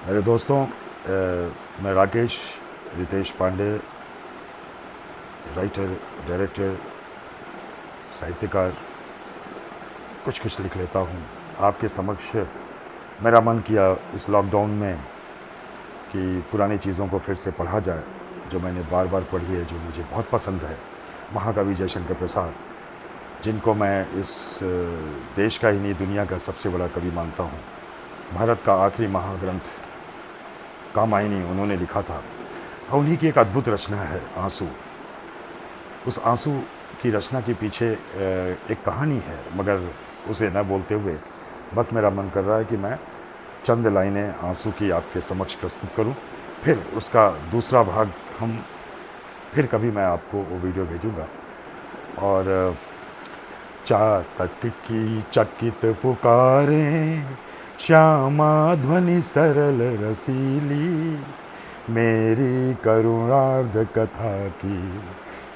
मेरे दोस्तों, मैं राकेश रितेश पांडे, राइटर, डायरेक्टर, साहित्यकार, कुछ कुछ लिख लेता हूँ। आपके समक्ष मेरा मन किया इस लॉकडाउन में कि पुरानी चीज़ों को फिर से पढ़ा जाए, जो मैंने बार बार पढ़ी है, जो मुझे बहुत पसंद है। महाकवि जयशंकर प्रसाद, जिनको मैं इस देश का ही नहीं दुनिया का सबसे बड़ा कवि मानता हूँ। भारत का आखिरी महाग्रंथ कामायनी उन्होंने लिखा था, और उन्हीं की एक अद्भुत रचना है आंसू। उस आंसू की रचना के पीछे एक कहानी है, मगर उसे न बोलते हुए बस मेरा मन कर रहा है कि मैं चंद लाइनें आंसू की आपके समक्ष प्रस्तुत करूं। फिर उसका दूसरा भाग हम फिर कभी मैं आपको वो वीडियो भेजूंगा। और चातक की चकित पुकारें, श्यामा ध्वनि सरल रसीली, मेरी करुणार्ध कथा की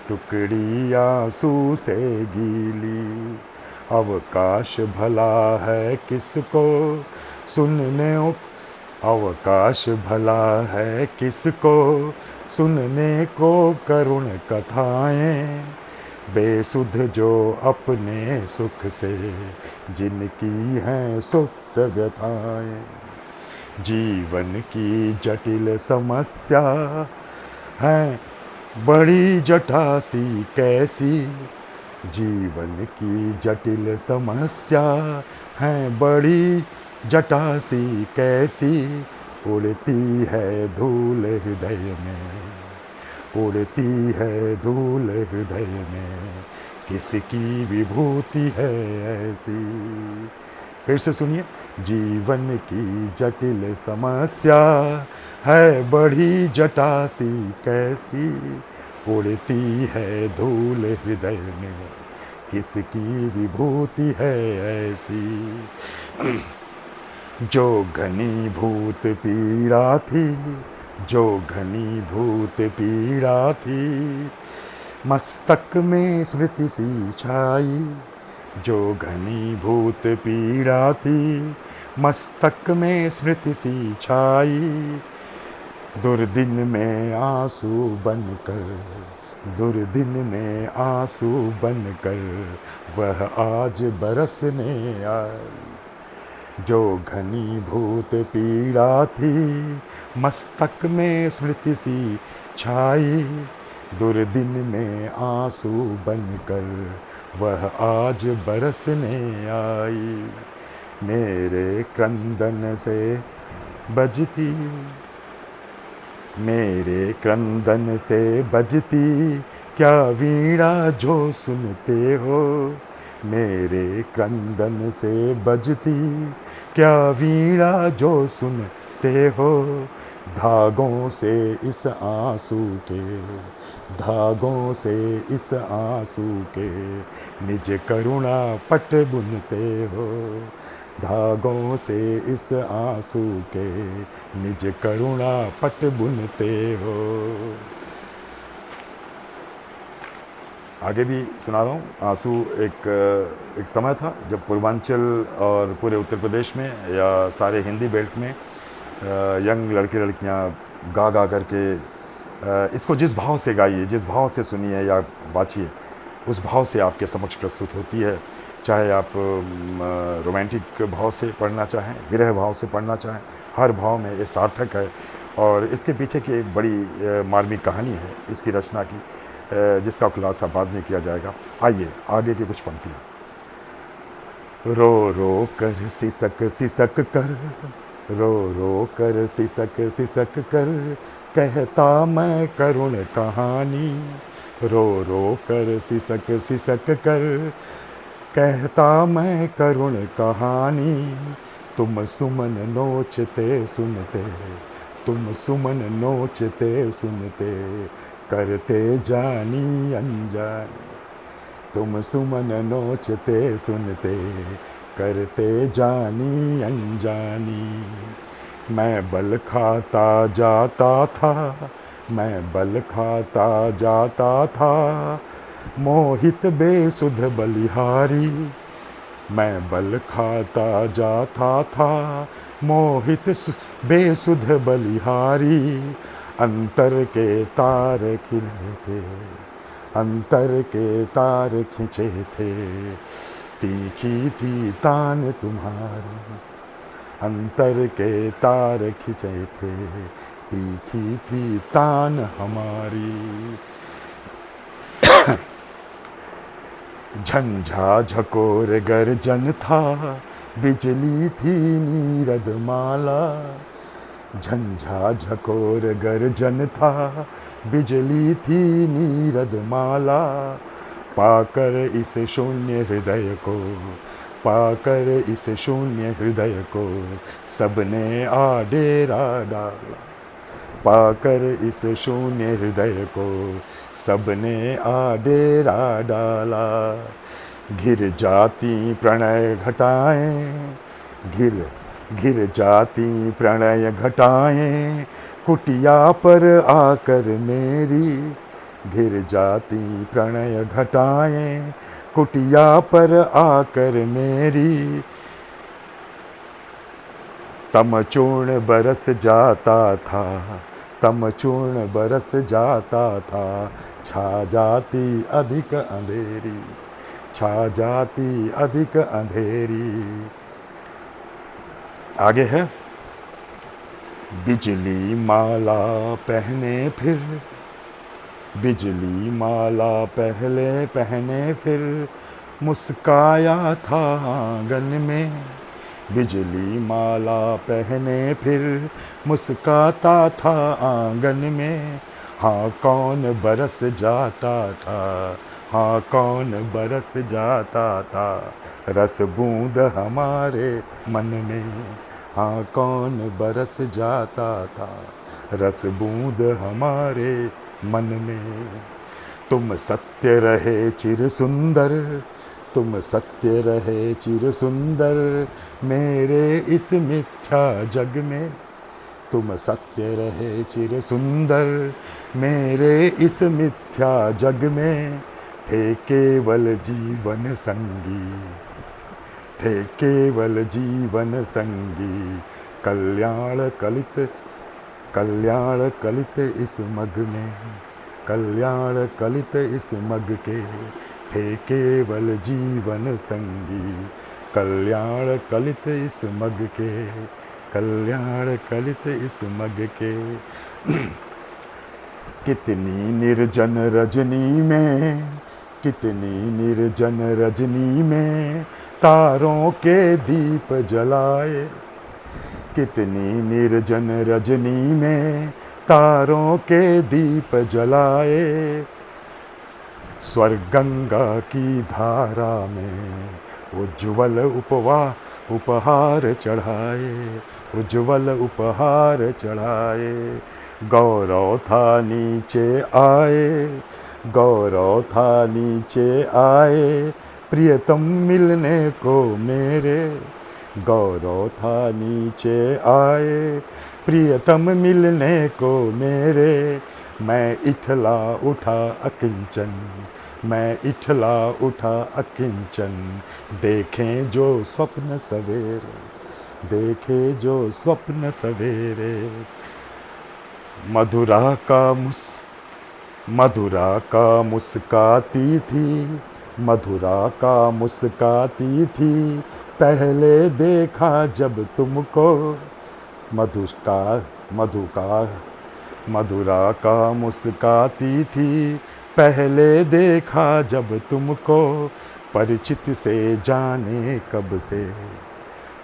टुकड़ी आंसू से गीली। अवकाश भला है किसको सुनने, अवकाश भला है किसको सुनने को करुण कथाएं, बेसुध जो अपने सुख से जिनकी हैं सुप्त व्यथाएं। जीवन की जटिल समस्या है बड़ी जटासी कैसी, जीवन की जटिल समस्या है बड़ी जटासी कैसी, उड़ती है धूल हृदय में, उड़ती है धूल हृदय में, किसकी विभूति है ऐसी। फिर से सुनिए। जीवन की जटिल समस्या है बड़ी जटासी कैसी, उड़ती है धूल हृदय में, किसकी विभूति है ऐसी। जो घनीभूत पीड़ा थी, जो घनीभूत पीड़ा थी, मस्तक में स्मृति सी छाई, जो घनीभूत पीड़ा थी, मस्तक में स्मृति सी छाई, दुर्दिन में आंसू बनकर, दुर्दिन में आंसू बनकर वह आज बरसने आई। जो घनीभूत पीड़ा थी, मस्तक में स्मृति सी छाई, दुर्दिन में आंसू बनकर वह आज बरसने आई। मेरे क्रंदन से बजती, मेरे क्रंदन से बजती क्या वीणा जो सुनते हो, मेरे क्रंदन से बजती क्या वीणा जो सुनते हो, धागों से इस आंसू के, धागों से इस आंसू के निज करुणा पट बुनते हो, धागों से इस आंसू के निज करुणा पट बुनते हो। आगे भी सुना रहा हूँ। आंसू एक समय था जब पूर्वांचल और पूरे उत्तर प्रदेश में या सारे हिंदी बेल्ट में यंग लड़के लड़कियाँ गा गा करके इसको जिस भाव से गाइए, जिस भाव से सुनिए या वाचिए, उस भाव से आपके समक्ष प्रस्तुत होती है। चाहे आप रोमांटिक भाव से पढ़ना चाहें, विरह भाव से पढ़ना चाहें, हर भाव में ये सार्थक है। और इसके पीछे की एक बड़ी मार्मिक कहानी है इसकी रचना की, जिसका खुलासा बाद में किया जाएगा। आइए आगे की कुछ पंक्तियाँ। रो रो कर सिसक सिसक कर, रो रो कर सिसक सिसक कर कहता मैं करुण कहानी, रो रो कर सिसक सिसक कर कहता मैं करुण कहानी, तुम सुमन नोचते सुनते, तुम सुमन नोचते सुनते करते जानी अनजानी, तुम सुमन नोचते सुनते करते जानी अनजानी। मैं बल खाता जाता था, मैं बल खाता जाता था, मोहित बेसुध बलिहारी, मैं बल खाता जाता था, मोहित बेसुध बलिहारी, अंतर के तार खिले थे, अंतर के तार खिंचे थे, तीखी थी तान तुम्हारी, अंतर के तार खिंचे थे, तीखी थी तान हमारी। झंझा झकोर गर्जन था, बिजली थी नीरद माला, झंझा झकोर गर्जन था, बिजली थी नीरद माला, पाकर इस शून्य हृदय को, पाकर इस शून्य हृदय को सबने आ डेरा डाला, पाकर इस शून्य हृदय को सबने आ डेरा डाला। घिर जाती प्रणय घटाएं, घिर जाती प्रणय घटाएं, कुटिया पर आकर मेरी, घिर जाती प्रणय घटाएं, कुटिया पर आकर मेरी, तमचूर्ण बरस जाता था, तमचूर्ण बरस जाता था, छा जाती अधिक अंधेरी, छा जाती अधिक अंधेरी। आगे है, बिजली माला पहने फिर, बिजली माला पहले पहने फिर, मुस्काया था आंगन में, बिजली माला पहने फिर, मुस्काता था आंगन में। हाँ कौन बरस जाता था, हाँ कौन बरस जाता था, रस बूंद हमारे मन में, हाँ कौन बरस जाता था, रस बूंद हमारे मन में। तुम सत्य रहे चिर सुंदर, तुम सत्य रहे चिर सुंदर, मेरे इस मिथ्या जग में, तुम सत्य रहे चिर सुंदर, मेरे इस मिथ्या जग में। थे केवल जीवन संगी, थे केवल जीवन संगी, कल्याण कलित, कल्याण कलित इस मग में, कल्याण कलित इस मग के, थे केवल जीवन संगी, कल्याण कलित इस मग के, कल्याण कलित इस मग के। कितनी निर्जन रजनी में, कितनी निर्जन रजनी में, तारों के दीप जलाए, कितनी निर्जन रजनी में, तारों के दीप जलाए। स्वर्ग गंगा की धारा में उज्ज्वल उपहार चढ़ाए, उज्ज्वल उपहार चढ़ाए। गौरव था नीचे आए, गौरव था नीचे आए, प्रियतम मिलने को मेरे, गौरव था नीचे आए, प्रियतम मिलने को मेरे। मैं इठला उठा अकिंचन, मैं इठला उठा अकिंचन, देखें जो स्वप्न सवेरे, देखे जो स्वप्न सवेरे। मधुरा का मुस्काती थी, मधुरा का मुस्काती थी, पहले देखा जब तुमको। मधुरा का मुस्काती थी, पहले देखा जब तुमको। परिचित से जाने कब से,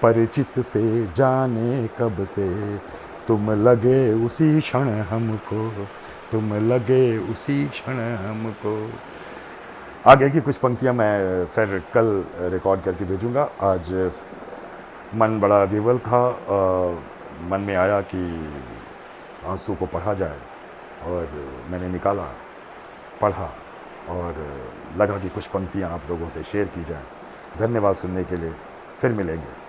परिचित से जाने कब से, तुम लगे उसी क्षण हमको, तुम लगे उसी क्षण हमको। आगे की कुछ पंक्तियां मैं फिर कल रिकॉर्ड करके भेजूंगा। आज मन बड़ा विवल था, मन में आया कि आंसू को पढ़ा जाए, और मैंने निकाला, पढ़ा, और लगा कि कुछ पंक्तियां आप लोगों से शेयर की जाए। धन्यवाद सुनने के लिए, फिर मिलेंगे।